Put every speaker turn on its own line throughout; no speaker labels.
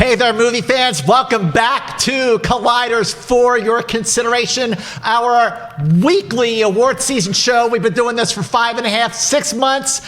Hey there, movie fans. Welcome back to Colliders for your consideration. Our weekly award season show. We've been doing this for 5.5, 6 months.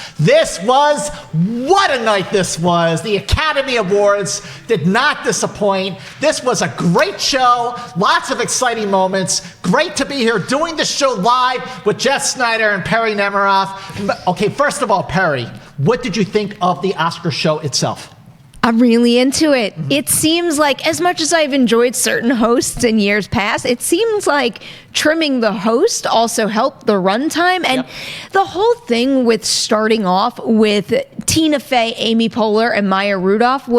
What a night this was. The Academy Awards did not disappoint. This was a great show. Lots of exciting moments. Great to be here doing the show live with Jeff Snyder and Perry Nemiroff. Okay, first of all, Perry, what did you think of the Oscar show itself?
I'm really into it. It seems like, as much as I've enjoyed certain hosts in years past, it seems like trimming the host also helped the runtime. And the whole thing with starting off with Tina Fey, Amy Poehler, and Maya Rudolph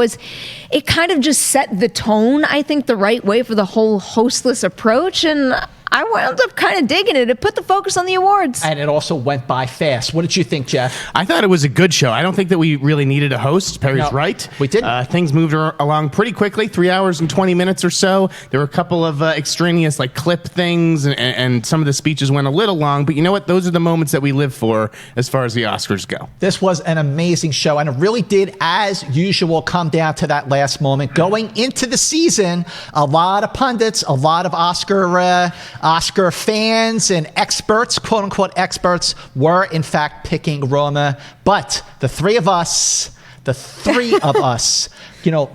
it kind of just set the tone, I think, the right way for the whole hostless approach. And I wound up kind of digging it. It put the focus on the awards.
And it also went by fast. What did you think, Jeff?
I thought it was a good show. I don't think that we really needed a host. Perry's right.
We didn't.
Things moved along pretty quickly, 3 hours and 20 minutes or so. There were a couple of extraneous clip things, and some of the speeches went a little long. But you know what? Those are the moments that we live for as far as the Oscars go.
This was an amazing show, and it really did, as usual, come down to that last moment. Going into the season, a lot of pundits, a lot of Oscar fans and experts, quote-unquote experts, were in fact picking Roma. But the three of us,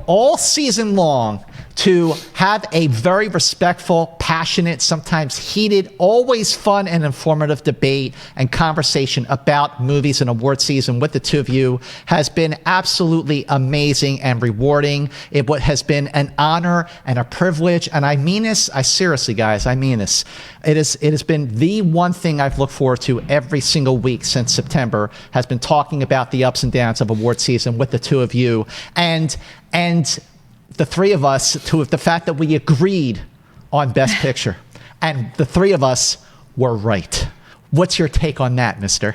all season long, to have a very respectful, passionate, sometimes heated, always fun and informative debate and conversation about movies and award season with the two of you has been absolutely amazing and rewarding. It has been an honor and a privilege, and I mean this, seriously, guys, I mean this. It has been the one thing I've looked forward to every single week since September, has been talking about the ups and downs of award season with the two of you. And the three of us, to the fact that we agreed on Best Picture, and the three of us were right. What's your take on that, mister?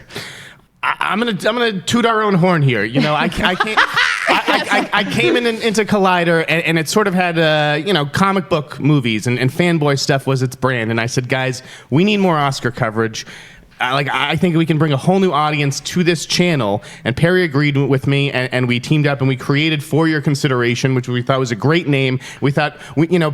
I'm gonna toot our own horn here. I came into Collider, and it sort of had comic book movies and fanboy stuff was its brand, and I said, guys, we need more Oscar coverage. I think we can bring a whole new audience to this channel, and Perry agreed with me, and we teamed up and we created For Your Consideration, which we thought was a great name. We thought,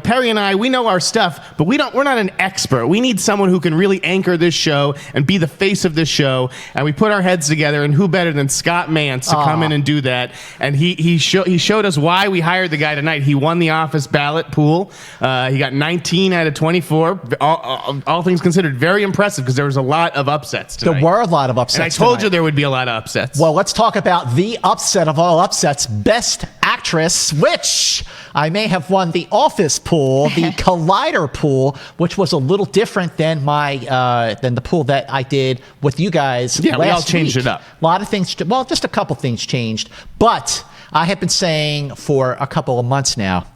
Perry and I, we know our stuff, but we're not an expert. We need someone who can really anchor this show and be the face of this show. And we put our heads together, and who better than Scott Mantz to come in and do that? And he showed us why we hired the guy tonight. He won the office ballot pool. He got 19 out of 24. All things considered, very impressive, because there was a lot of upsets tonight.
There were a lot of upsets.
And I told you there would be a lot of upsets.
Well, let's talk about the upset of all upsets, Best Actress, which I may have won the Office pool, the Collider pool, which was a little different than the pool that I did with you guys last week.
We all changed it up.
A lot of things, well, just a couple things changed. But I have been saying for a couple of months now,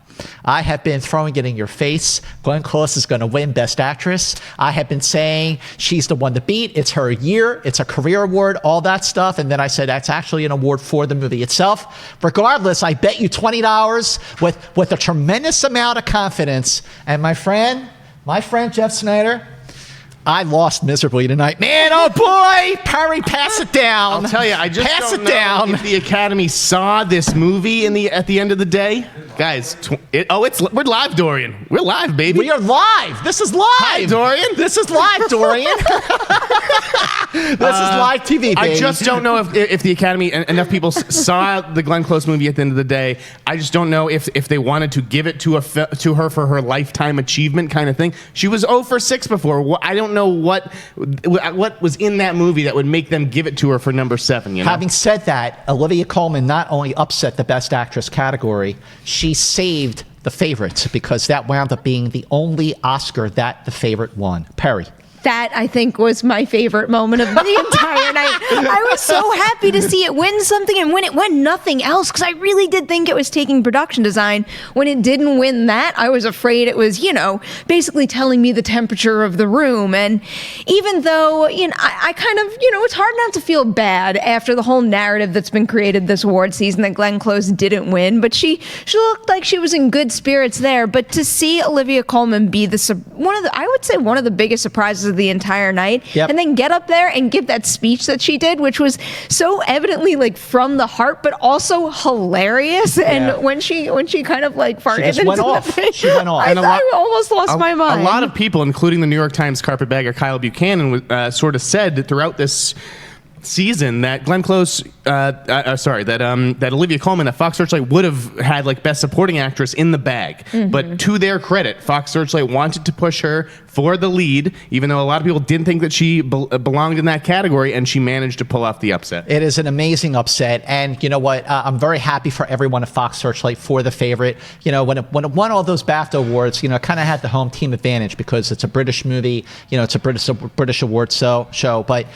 I have been throwing it in your face. Glenn Close is going to win Best Actress. I have been saying she's the one to beat. It's her year. It's a career award, all that stuff. And then I said that's actually an award for the movie itself. Regardless, I bet you $20 with a tremendous amount of confidence. And my friend Jeff Snyder, I lost miserably tonight. Man, oh boy! Perry, pass it down.
I'll tell you, I just don't know if the Academy saw this movie at the end of the day. Guys, we're live, Dorian. We're live, baby.
We are live. This is live.
Hi, Dorian.
This is live, Dorian. This is live TV, baby.
I just don't know if the Academy, enough people saw the Glenn Close movie at the end of the day. I just don't know if they wanted to give it to her for her lifetime achievement kind of thing. She was 0 for 6 before. I don't know what was in that movie that would make them give it to her for number 7.
Having said that, Olivia Colman not only upset the Best Actress category, she saved The Favourites, because that wound up being the only Oscar that The Favourite won. Perry.
That, I think, was my favorite moment of the entire night. I was so happy to see it win something, and when it won nothing else, because I really did think it was taking production design. When it didn't win that, I was afraid it was, basically telling me the temperature of the room. And even though, I kind of, it's hard not to feel bad after the whole narrative that's been created this award season that Glenn Close didn't win, but she looked like she was in good spirits there. But to see Olivia Colman be one of the biggest surprises of the entire night, and then get up there and give that speech that she did, which was so evidently like from the heart, but also hilarious. And when she kind of like farted
just
into
went
the
off.
thing,
She went off.
I almost lost my mind.
A lot of people, including the New York Times carpetbagger Kyle Buchanan, sort of said throughout this season that Glenn Close, that Olivia Colman, that Fox Searchlight would have had like Best Supporting Actress in the bag. But to their credit, Fox Searchlight wanted to push her for the lead, even though a lot of people didn't think that she belonged in that category, and she managed to pull off the upset.
It is an amazing upset, and you know what? I'm very happy for everyone at Fox Searchlight for The Favorite. You know, when it won all those BAFTA awards, you know, it kind of had the home team advantage because it's a British movie. You know, it's a British award show. But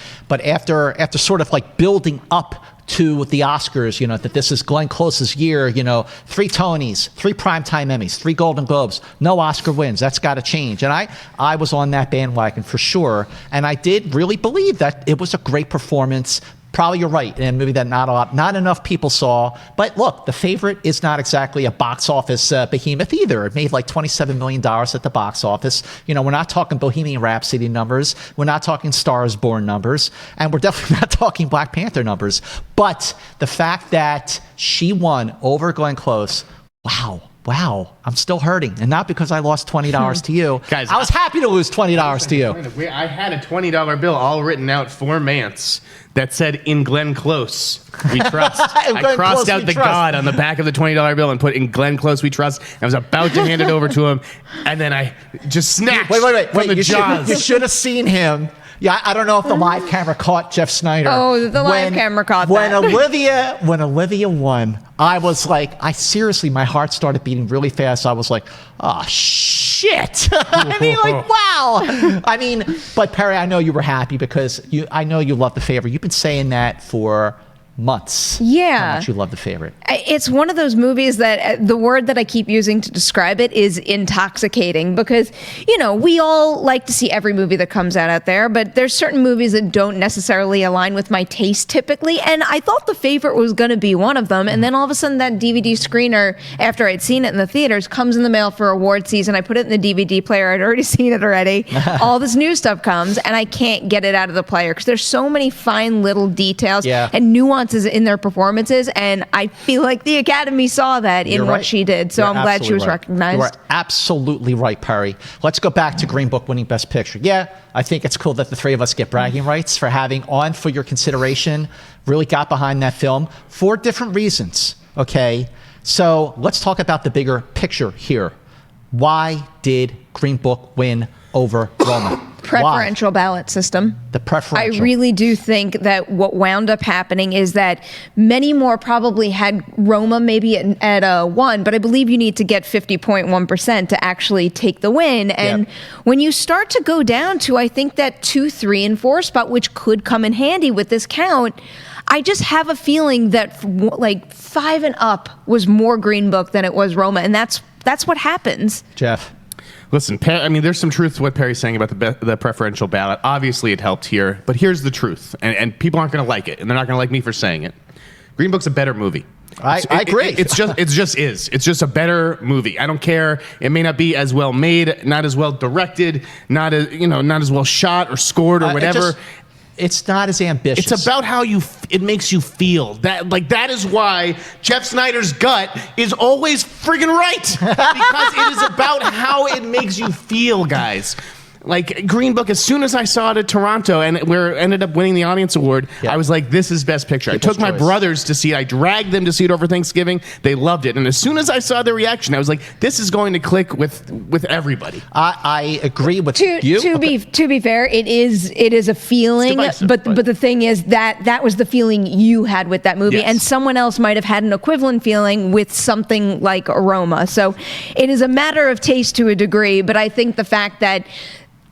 after sort of like building up to the Oscars, you know, that this is Glenn Close's year, you know, 3 Tonys, 3 Primetime Emmys, 3 Golden Globes, no Oscar wins. That's got to change. And I was on that bandwagon for sure. And I did really believe that it was a great performance. Probably you're right, in a movie that not enough people saw. But look, The Favorite is not exactly a box office behemoth either. It made like $27 million at the box office. You know, we're not talking Bohemian Rhapsody numbers. We're not talking Stars Born numbers. And we're definitely not talking Black Panther numbers. But the fact that she won over Glenn Close, wow, I'm still hurting. And not because I lost $20 to you.
Guys,
I was happy to lose $20 to you.
I had a $20 bill all written out for Mantz that said, "In Glenn Close, we trust." I crossed out the God on the back of the $20 bill and put, "In Glenn Close, we trust." I was about to hand it over to him, and then I just snatched from the jaws.
You should have seen him. Yeah, I don't know if the live camera caught Jeff Snyder.
Oh, the live camera caught
that. When Olivia won, I was like, my heart started beating really fast. I was like, oh, shit. I mean, like, wow. I mean, but Perry, I know you were happy because I know you love The Favorite. You've been saying that for months.
Yeah.
How much you love The Favorite.
It's one of those movies that the word that I keep using to describe it is intoxicating because, you know, we all like to see every movie that comes out there, but there's certain movies that don't necessarily align with my taste typically. And I thought The Favorite was going to be one of them. And then all of a sudden that DVD screener, after I'd seen it in the theaters, comes in the mail for award season. I put it in the DVD player. I'd already seen it already. All this new stuff comes and I can't get it out of the player because there's so many fine little details and nuances in their performances, and I feel like the Academy saw that in what she did, so I'm glad she was recognized.
You are absolutely right, Perry. Let's go back to Green Book winning Best Picture. Yeah, I think it's cool that the three of us get bragging rights for having On For Your Consideration, really got behind that film for different reasons, okay? So let's talk about the bigger picture here. Why did Green Book win over Roma?
Preferential ballot system.
The preferential.
I really do think that what wound up happening is that many more probably had Roma maybe at 1, but I believe you need to get 50.1% to actually take the win. And when you start to go down to, I think that 2, 3, and 4 spot, which could come in handy with this count, I just have a feeling that like 5 and up was more Green Book than it was Roma, and that's what happens.
Jeff.
Listen, I mean, there's some truth to what Perry's saying about the preferential ballot. Obviously, it helped here, but here's the truth, and people aren't going to like it, and they're not going to like me for saying it. Green Book's a better movie.
I agree.
It's just a better movie. I don't care. It may not be as well made, not as well directed, not as well shot or scored or whatever.
It's not as ambitious.
It's about how it makes you feel. That is why Jeff Snyder's gut is always friggin' right. Because it is about how it makes you feel, guys. Like Green Book, as soon as I saw it at Toronto and where it ended up winning the audience award, I was like, this is Best Picture. I took my brothers to see it. I dragged them to see it over Thanksgiving. They loved it. And as soon as I saw their reaction, I was like, this is going to click with everybody.
I agree with you.
To be fair, it is a feeling, but the thing is that was the feeling you had with that movie, and someone else might have had an equivalent feeling with something like Aroma. So it is a matter of taste to a degree, but I think the fact that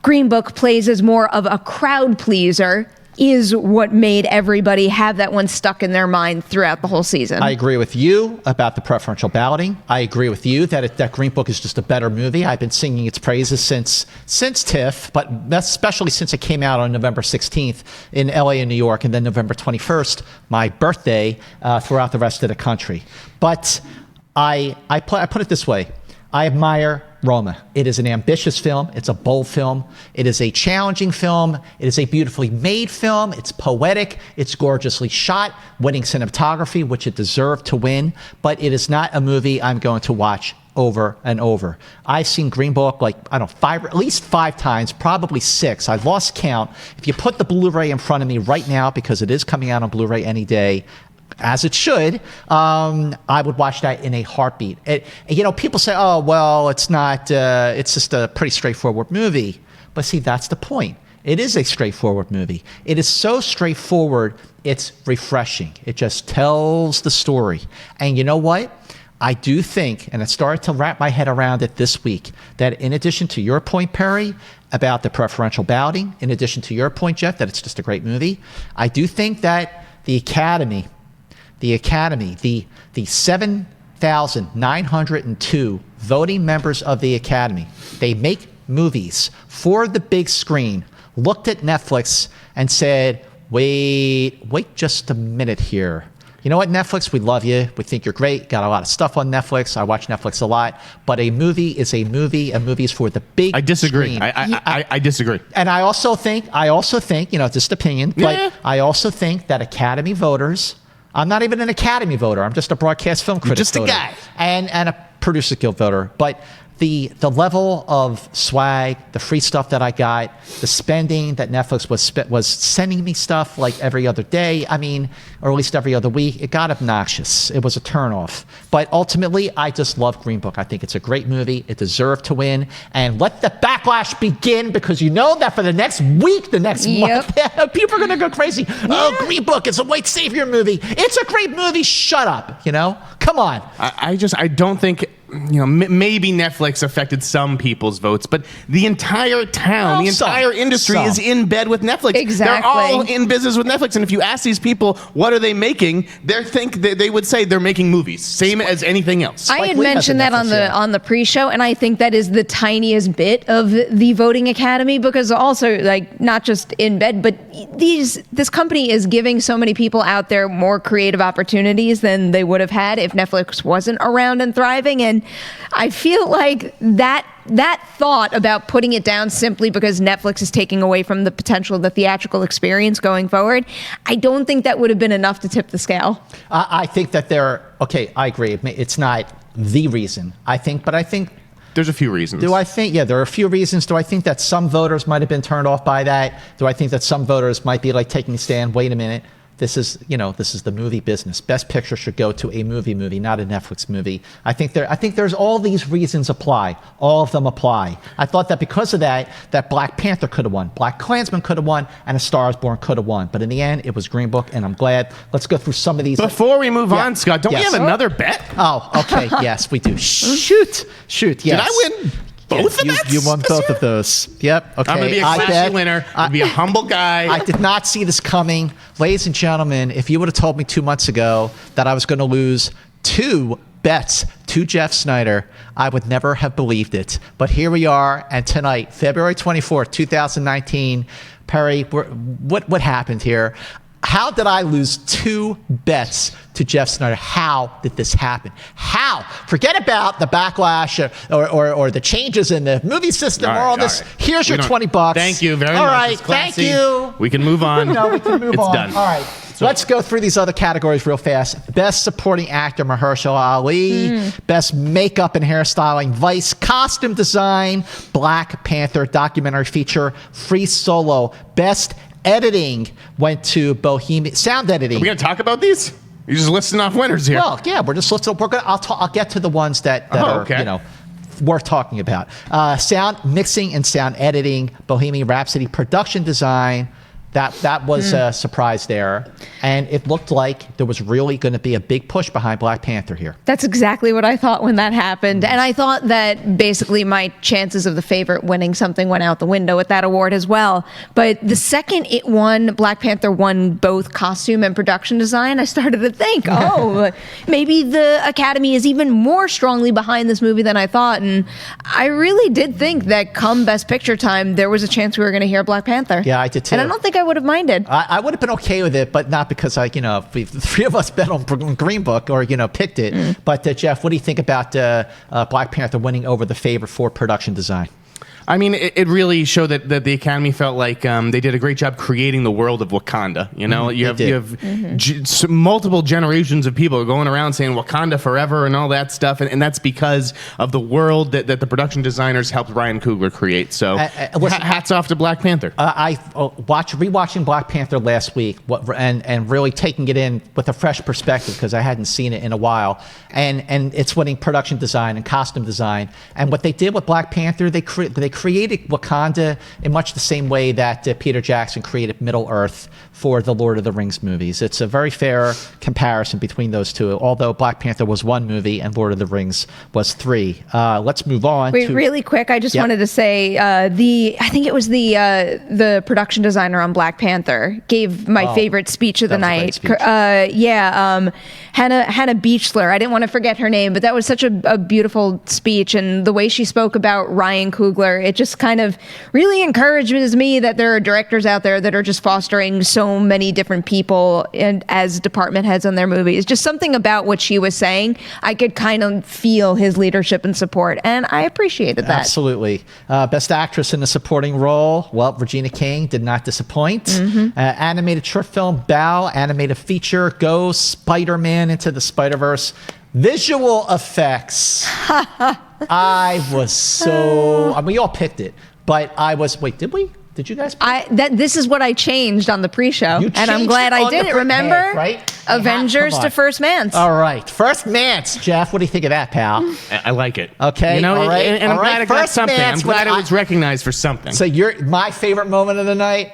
Green Book plays as more of a crowd pleaser is what made everybody have that one stuck in their mind throughout the whole season.
I agree with you about the preferential balloting. I agree with you that Green Book is just a better movie. I've been singing its praises since TIFF, but especially since it came out on November 16th in LA and New York, and then November 21st, my birthday, throughout the rest of the country. But I put it this way. I admire Roma. It is an ambitious film. It's a bold film. It is a challenging film. It is a beautifully made film. It's poetic. It's gorgeously shot, winning cinematography, which it deserved to win. But it is not a movie I'm going to watch over and over. I've seen Green Book at least 5 times, probably 6. I've lost count. If you put the Blu-ray in front of me right now, because it is coming out on Blu-ray any day, as it should, I would watch that in a heartbeat. People say, oh, well, it's not, it's just a pretty straightforward movie. But see, that's the point. It is a straightforward movie. It is so straightforward, it's refreshing. It just tells the story. And you know what? I do think, and I started to wrap my head around it this week, that in addition to your point, Perry, about the preferential balloting, in addition to your point, Jeff, that it's just a great movie, I do think that the Academy, the 7,902 voting members of the Academy, they make movies for the big screen, looked at Netflix and said, wait just a minute here. You know what, Netflix, we love you. We think you're great. Got a lot of stuff on Netflix. I watch Netflix a lot. But a movie is a movie. A movie is for the big
I disagree.
screen.
I disagree.
And I also think, just opinion, but I also think that Academy voters, I'm not even an Academy voter. I'm just a broadcast film critic
just a
voter.
guy.
And a Producers Guild voter. But the level of swag, the free stuff that I got, the spending that Netflix was sending me stuff like every other day, or at least every other week, it got obnoxious. It was a turnoff. But ultimately, I just love Green Book. I think it's a great movie. It deserved to win. And let the backlash begin, because you know that for the next week, the next month, people are going to go crazy. Yeah. Oh, Green Book, it's a white savior movie. It's a great movie. Shut up, Come on.
I don't think, maybe Netflix affected some people's votes, but the entire town, the entire industry is in bed with Netflix.
Exactly.
They're all in business with Netflix. And if you ask these people, what are they making? They would say they're making movies, same as anything else.
I had mentioned that on the pre-show, and I think that is the tiniest bit of the voting academy, because also, not just in bed, but this company is giving so many people out there more creative opportunities than they would have had if Netflix wasn't around and thriving. And I feel like that thought about putting it down simply because Netflix is taking away from the potential of the theatrical experience going forward, I don't think that would have been enough to tip the scale.
I think that I agree. It's not the reason, but I think
there's a few reasons.
There are a few reasons. Do I think that some voters might have been turned off by that? Do I think that some voters might be taking a stand? Wait a minute. This is the movie business. Best Picture should go to a movie, not a Netflix movie. I think there's all these reasons apply. All of them apply. I thought that because of that Black Panther could have won, Black Klansman could have won, and A Star Is Born could have won. But in the end, it was Green Book, and I'm glad. Let's go through some of these.
Before we move on, Scott, don't we have another bet?
Oh, okay. Yes, we do. Shoot. Yes.
Did I win? Both of bets?
You won both of those. Yep. Okay.
I'm going to be a classy winner. I'll be a humble guy.
I did not see this coming. Ladies and gentlemen, if you would have told me 2 months ago that I was going to lose 2 bets to Jeff Snyder, I would never have believed it. But here we are, and tonight, February 24th, 2019, Perry, what happened here? How did I lose 2 bets to Jeff Snyder? How did this happen? How? Forget about the backlash or the changes in the movie system or all this. Right. Here's your $20.
Thank you very much.
All right, thank you.
We can move on.
No, we can move on.
It's done.
All right. Let's go through these other categories real fast. Best Supporting Actor, Mahershala Ali. Best Makeup and Hairstyling, Vice. Costume Design, Black Panther. Documentary Feature, Free Solo. Best Editing went to Bohemian. Sound Editing.
Are we going to talk about these? You're just listing off winners here.
Well, yeah, we're just listing. I'll get to the ones that are worth talking about. Sound Mixing and Sound Editing, Bohemian Rhapsody. Production Design. That was a surprise there. And it looked like there was really going to be a big push behind Black Panther here.
That's exactly what I thought when that happened. And I thought that basically my chances of the favorite winning something went out the window with that award as well. But the second it won, Black Panther won both costume and production design, I started to think, maybe the Academy is even more strongly behind this movie than I thought. And I really did think that come Best Picture time, there was a chance we were going to hear Black Panther.
Yeah, I did too.
And I don't think I I would have minded.
I would have been okay with it, but not because the three of us bet on Green Book or picked it. But Jeff, what do you think about Black Panther winning over the favorite for production design?
I mean, it really showed that the Academy felt like they did a great job creating the world of Wakanda. You have multiple generations of people going around saying Wakanda forever and all that stuff, and that's because of the world that the production designers helped Ryan Coogler create. So hats off to Black Panther.
I rewatching Black Panther last week, and really taking it in with a fresh perspective because I hadn't seen it in a while, and it's winning production design and costume design. And what they did with Black Panther, they created Wakanda in much the same way that Peter Jackson created Middle Earth for the Lord of the Rings movies. It's a very fair comparison between those two, although Black Panther was one movie and Lord of the Rings was three. Let's move on.
Wait, really quick, I just wanted to say I think it was the production designer on Black Panther gave my favorite speech of the night. Hannah Beachler. I didn't want to forget her name, but that was such a beautiful speech, and the way she spoke about Ryan Coogler, it just kind of really encourages me that there are directors out there that are just fostering so many different people and as department heads on their movies. Just something about what she was saying, I could kind of feel his leadership and support, and I appreciated that.
Absolutely. Best actress in a supporting role, well, Regina King did not disappoint. Animated short film, Bow. Animated feature, Go. Spider-Man Into the Spider-Verse. Visual effects. We all picked it, but wait, did we? Did you guys?
This is what I changed on the pre-show, and I'm glad I did it. Remember,
right?
Avengers to First Mantz.
All right, First Mantz. Jeff, what do you think of that, pal?
I like it.
Okay,
all right.
And
I'm glad it got something.
Mantz,
I'm glad it was recognized for something.
So my favorite moment of the night,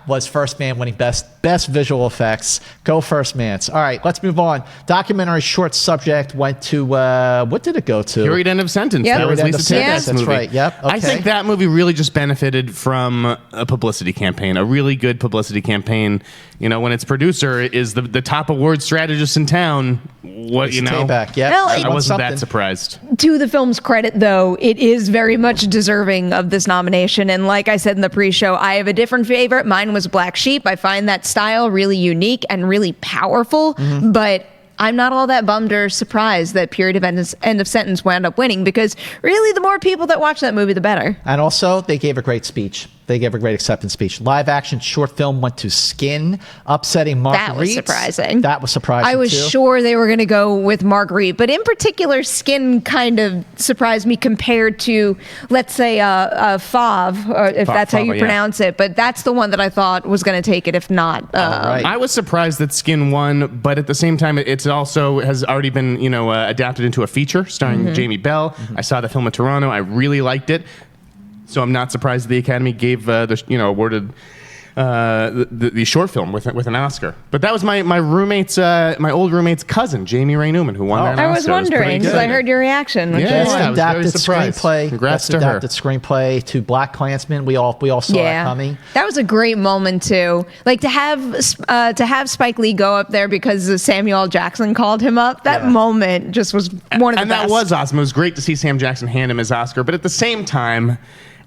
was First Man winning best visual effects. Go First Mantz. All right, let's move on. Documentary short subject went to what did it go to?
Period End of Sentence.
Yep.
That was
Period
Lisa Taylor's movie.
That's right. Yep. Okay.
I think that movie really just benefited from a publicity campaign, a really good publicity campaign. When its producer is the top award strategist in town,
Payback. Yeah.
Well,
I wasn't that surprised.
To the film's credit, though, it is very much deserving of this nomination. And like I said in the pre-show, I have a different favorite. Mine was Black Sheep. I find that style really unique and really powerful. But I'm not all that bummed or surprised that Period of End of Sentence wound up winning, because really the more people that watch that movie, the better.
And also, they gave a great speech. They gave a great acceptance speech. Live action short film went to Skin, upsetting Marguerite.
That was surprising.
That was surprising.
I was sure they were going to go with Marguerite, but in particular, Skin kind of surprised me compared to, let's say, Fauve, or if that's how you pronounce it. But that's the one that I thought was going to take it, if not.
Right.
I was surprised that Skin won, but at the same time, it's also has already been adapted into a feature starring Jamie Bell. I saw the film in Toronto. I really liked it. So I'm not surprised the Academy gave awarded the short film with an Oscar. But that was my old roommate's cousin, Jamie Ray Newman, who won that Oscar.
I was wondering because I heard your reaction.
Best
I was
adapted
very surprised.
screenplay.
Congrats
Best
to her.
adapted screenplay to Black Klansman. We all saw that coming.
That was a great moment too. Like to have Spike Lee go up there because Samuel L. Jackson called him up. That moment just was one of the best.
And that was awesome. It was great to see Sam Jackson hand him his Oscar. But at the same time,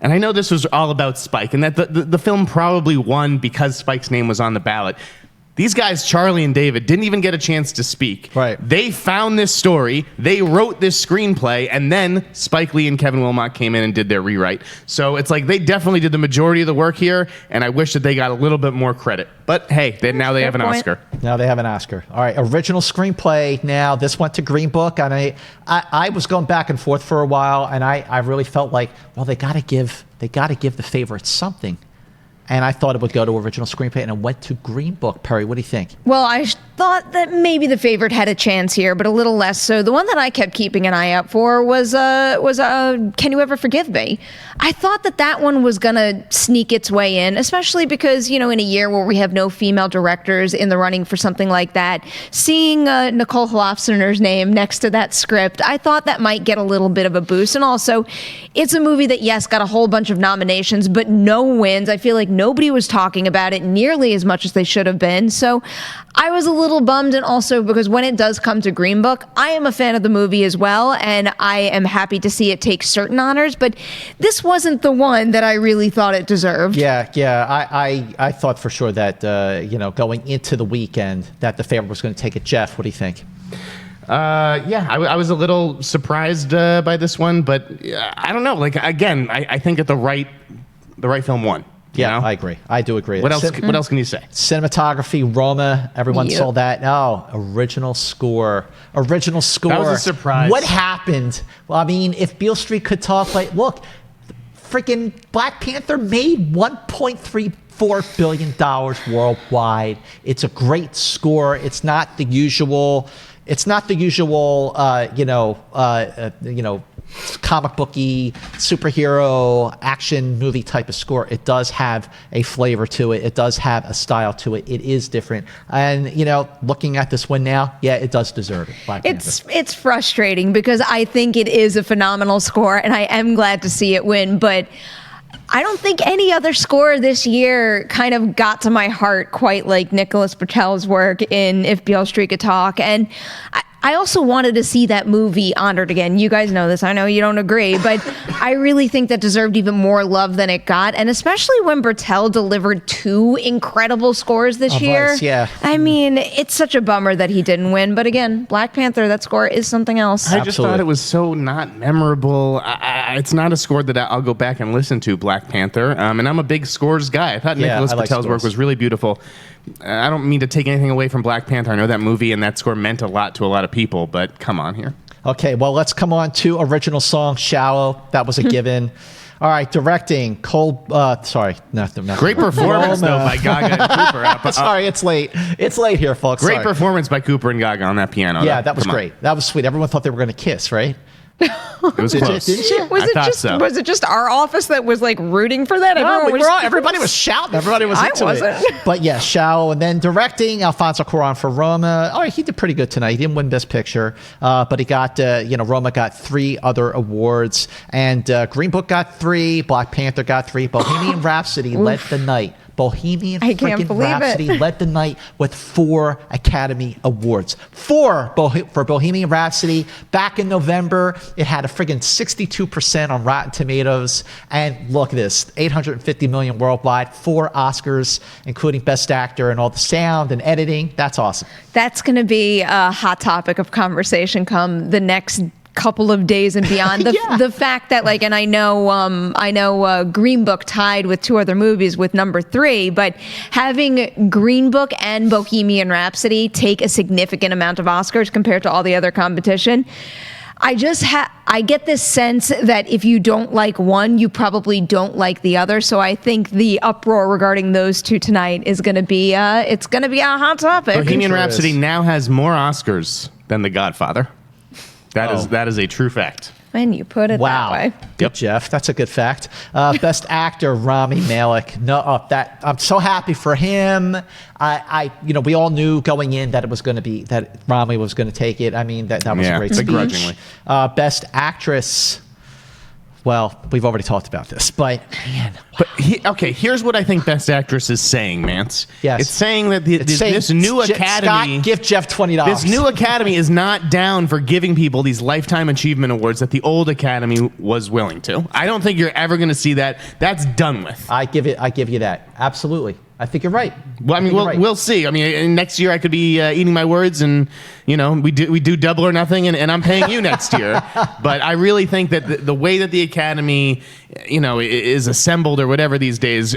and I know this was all about Spike, and that the film probably won because Spike's name was on the ballot. These guys, Charlie and David, didn't even get a chance to speak.
Right.
They found this story, they wrote this screenplay, and then Spike Lee and Kevin Wilmot came in and did their rewrite. So it's like they definitely did the majority of the work here, and I wish that they got a little bit more credit. But hey, now they have an Oscar.
Now they have an Oscar. All right, original screenplay. Now this went to Green Book, and I was going back and forth for a while, and I really felt like, well, they got to give the favorites something. And I thought it would go to original screenplay, and it went to Green Book. Perry, what do you think?
Well, I thought that maybe the favorite had a chance here, but a little less so. The one that I kept keeping an eye out for was Can You Ever Forgive Me? I thought that one was going to sneak its way in, especially because, in a year where we have no female directors in the running for something like that, seeing Nicole Holofcener's name next to that script, I thought that might get a little bit of a boost. And also, it's a movie that, yes, got a whole bunch of nominations, but no wins. I feel like Nobody was talking about it nearly as much as they should have been. So I was a little bummed, and also because when it does come to Green Book, I am a fan of the movie as well, and I am happy to see it take certain honors, but this wasn't the one that I really thought it deserved.
Yeah. I thought for sure that, going into the weekend that the favorite was going to take it. Jeff, what do you think?
I was a little surprised by this one, but I don't know. Like, again, I think that the right film won.
Yeah, I agree. I do agree.
What else can you say?
Cinematography, Roma. Everyone saw that. Oh, original score. That was
a surprise.
What happened? Well, I mean, if Beale Street could talk, like, look, freaking Black Panther made $1.34 billion worldwide. It's a great score. It's not the usual. Comic booky superhero action movie type of score. It does have a flavor to it. It does have a style to it. It is different. And looking at this one now, yeah, it does deserve it. Black Panther.
It's frustrating because I think it is a phenomenal score, and I am glad to see it win, but I don't think any other score this year kind of got to my heart quite like Nicholas Britell's work in If Beale Street Could Talk. And I also wanted to see that movie honored again. You guys know this. I know you don't agree, but I really think that deserved even more love than it got. And especially when Britell delivered 2 incredible scores this year.
Yeah.
I mean, it's such a bummer that he didn't win. But again, Black Panther, that score is something else.
I just thought it was so not memorable. It's not a score that I'll go back and listen to, Black Panther. And I'm a big scores guy. I thought Nicholas Britell's work was really beautiful. I don't mean to take anything away from Black Panther. I know that movie and that score meant a lot to a lot of people, but come on here.
Okay, well, let's come on to original song, Shallow. That was a given. All right, directing,
Great performance, though, by Gaga and Cooper.
Sorry, it's late. It's late here, folks.
Great performance by Cooper and Gaga on that piano.
Yeah, that was great. That was sweet. Everyone thought they were going to kiss, right?
It was close.
Didn't you?
Was it just our office that was like rooting for that?
Everybody was shouting. Everybody was into
it.
But yeah, Shallow. And then directing, Alfonso Cuarón for Roma. Oh, he did pretty good tonight. He didn't win Best Picture, but he got, Roma got 3 other awards. And Green Book got 3. Black Panther got 3. Bohemian Rhapsody led the night. Bohemian Rhapsody led the night with 4 Academy Awards. 4 for Bohemian Rhapsody. Back in November, it had a friggin' 62% on Rotten Tomatoes. And look at this, 850 million worldwide, 4 Oscars, including Best Actor and all the sound and editing. That's awesome.
That's going to be a hot topic of conversation come the next couple of days and beyond. The fact that and I know Green Book tied with 2 other movies with number 3, but having Green Book and Bohemian Rhapsody take a significant amount of Oscars compared to all the other competition, I get this sense that if you don't like one, you probably don't like the other. So I think the uproar regarding those 2 tonight is going to be a hot topic.
Bohemian Rhapsody now has more Oscars than The Godfather. That is a true fact.
When you put it that way.
Good, Jeff. That's a good fact. Best Actor, Rami Malek. I'm so happy for him. We all knew going in that it was going to be that Rami was going to take it. I mean, that was a great speech.
Begrudgingly.
Best Actress. Well, we've already talked about this, but man.
Here's what I think Best Actress is saying, Mantz.
Yes.
It's saying that this new Academy...
Scott, give Jeff $20.
This new Academy is not down for giving people these Lifetime Achievement Awards that the old Academy was willing to. I don't think you're ever going to see that. That's done with.
I give you that. Absolutely. I think you're right.
Well, I mean, we'll see. I mean, next year I could be eating my words, and we do Double or Nothing, and I'm paying you next year. But I really think that the way that the Academy, is assembled or whatever these days.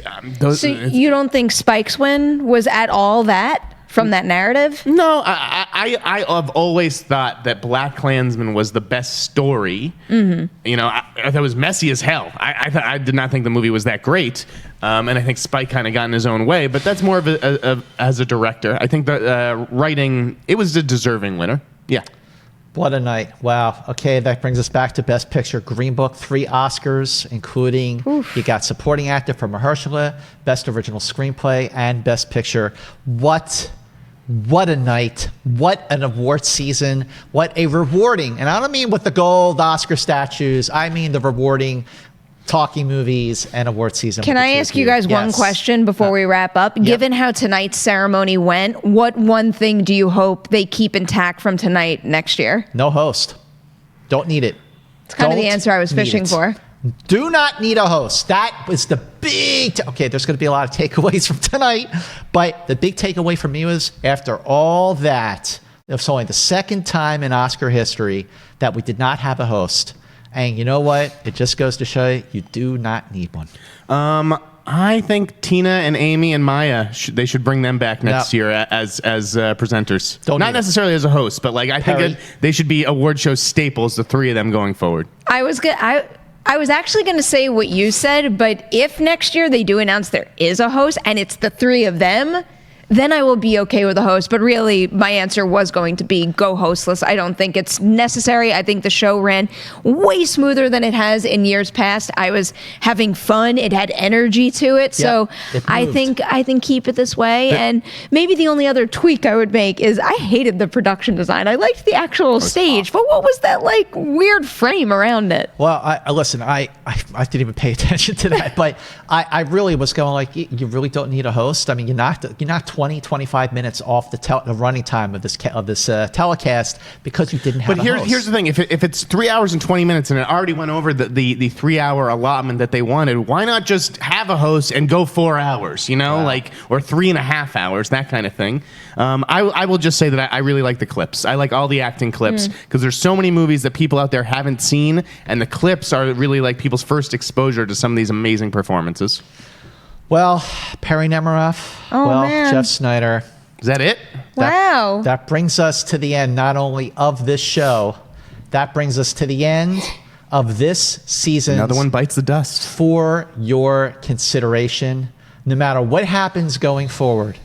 So you don't think Spike's win was at all that? From that narrative?
No, I have always thought that Black Klansman was the best story. Mm-hmm. I thought it was messy as hell. I did not think the movie was that great, and I think Spike kind of got in his own way. But that's more of as a director. I think the writing, it was a deserving winner. Yeah.
What a night. Wow. Okay, that brings us back to Best Picture. Green Book, 3 Oscars, including you got Supporting Actor for Mahershala, Best Original Screenplay, and Best Picture. What a night. What an award season. What a rewarding, and I don't mean with the gold Oscar statues, I mean the rewarding talking movies and award season.
Can
with the
I
two
ask
of
you guys one
Yes.
question before we wrap up? Given how tonight's ceremony went, what one thing do you hope they keep intact from tonight next year?
No host. Don't need it.
It's kind of the
Don't
answer I was
need
fishing
it.
for.
Do not need a host. That was the big. Okay, there's going to be a lot of takeaways from tonight, but the big takeaway for me was after all that, it was only the second time in Oscar history that we did not have a host. And you know what? It just goes to show you do not need one.
I think Tina and Amy and Maya, they should bring them back next
No.
year as presenters.
Don't
Not
need it.
necessarily as a host, but like I
Perry.
think they should be award show staples, the three of them going forward.
I was actually going to say what you said, but if next year they do announce there is a host and it's the three of them, then I will be okay with the host. But really, my answer was going to be go hostless. I don't think it's necessary. I think the show ran way smoother than it has in years past. I was having fun. It had energy to it. So
it
I
moved.
think keep it this way. And maybe the only other tweak I would make is I hated the production design. I liked the actual stage, but what was that like weird frame around it?
Well, listen, I didn't even pay attention to that, but I really was going like, you really don't need a host. I mean, you knocked 20, 25 minutes off the running time of this telecast because you didn't have
But
a host.
here's the thing: if it's 3 hours and 20 minutes and it already went over the 3 hour allotment that they wanted, why not just have a host and go 4 hours? You know, or 3.5 hours, that kind of thing. I will just say that I really like the clips. I like all the acting clips because there's so many movies that people out there haven't seen, and the clips are really like people's first exposure to some of these amazing performances.
Well, Perry Nemiroff.
Oh,
well,
man.
Jeff Snyder.
Is that it?
Wow.
That brings us to the end, not only of this show, that brings us to the end of this season.
Another one bites the dust.
For your consideration. No matter what happens going forward,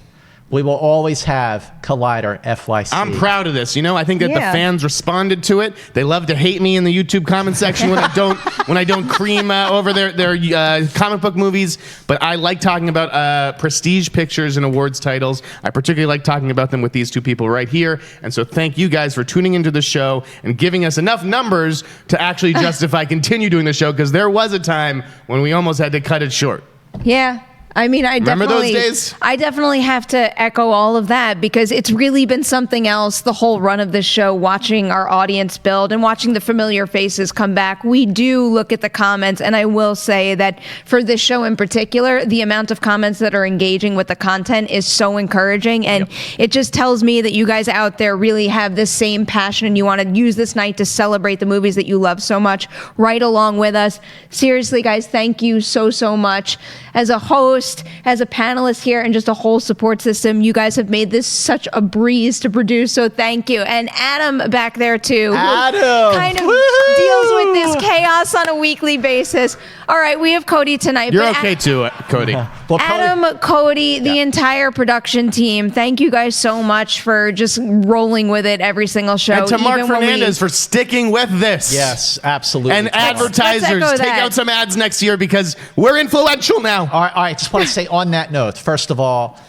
we will always have Collider FYC.
I'm proud of this. You know, I think that the
Yeah.
fans responded to it. They love to hate me in the YouTube comment section when I don't cream over their comic book movies. But I like talking about prestige pictures and awards titles. I particularly like talking about them with these two people right here. And so thank you guys for tuning into the show and giving us enough numbers to actually justify continue doing the show, because there was a time when we almost had to cut it short.
Yeah. I mean,
Remember those days?
I definitely have to echo all of that because it's really been something else the whole run of this show, watching our audience build and watching the familiar faces come back. We do look at the comments, and I will say that for this show in particular, the amount of comments that are engaging with the content is so encouraging, and it just tells me that you guys out there really have this same passion and you want to use this night to celebrate the movies that you love so much right along with us. Seriously, guys, thank you so much. As a host, as a panelist here, and just a whole support system, you guys have made this such a breeze to produce, so thank you. And Adam back there too, who
Adam!
kind of
Woo-hoo!
deals with this chaos on a weekly basis. All right, we have Cody tonight.
You're
but
okay too, Cody.
Well,
Adam, Cody, the entire production team, thank you guys so much for just rolling with it every single show.
And to Mark
even when we-
Fernandez for sticking with this.
Yes, absolutely.
And advertisers,
echo
take
that.
out some ads next year because we're influential now.
All right. Just want to say on that note, first of all,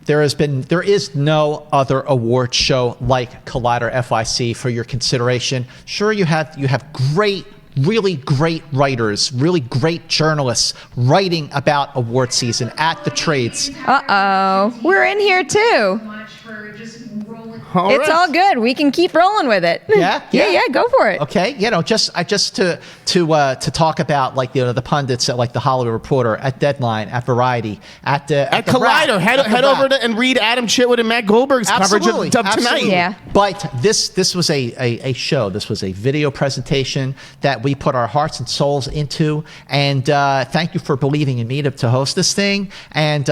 there is no other award show like Collider FIC for your consideration. Sure, you have really great writers, really great journalists writing about award season at the trades.
Uh-oh. We're in here too. It's all good. We can keep rolling with it.
Yeah?
yeah, go for it.
Okay, just to talk about like the pundits at like the Hollywood Reporter, at Deadline, at Variety, at
Collider, head over to and read Adam Chitwood and Matt Goldberg's coverage of tonight.
Absolutely.
Yeah.
But this was a show. This was a video presentation that we put our hearts and souls into. And thank you for believing in me to host this thing. And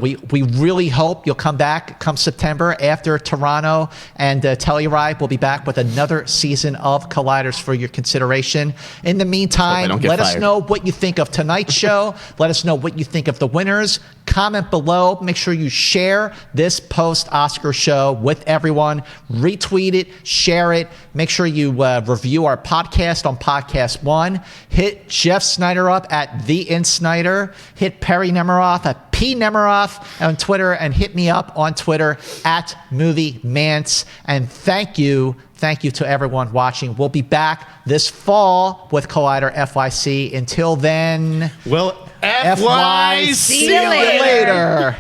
we really hope you'll come back come September after Toronto, and Telluride will be back with another season of Colliders for your consideration. In the meantime,
don't get
let us
fired.
know what you think of tonight's show. Let us know what you think of the winners. Comment below. Make sure you share this post-Oscar show with everyone. Retweet it, share it. Make sure you review our podcast on Podcast One. Hit Jeff Snyder up at The InSnyder. Hit Perry Nemiroff at P Nemiroff on Twitter, and hit me up on Twitter at Movie Mantz. And thank you to everyone watching. We'll be back this fall with Collider FYC. Until then,
Well, FY,
See you later.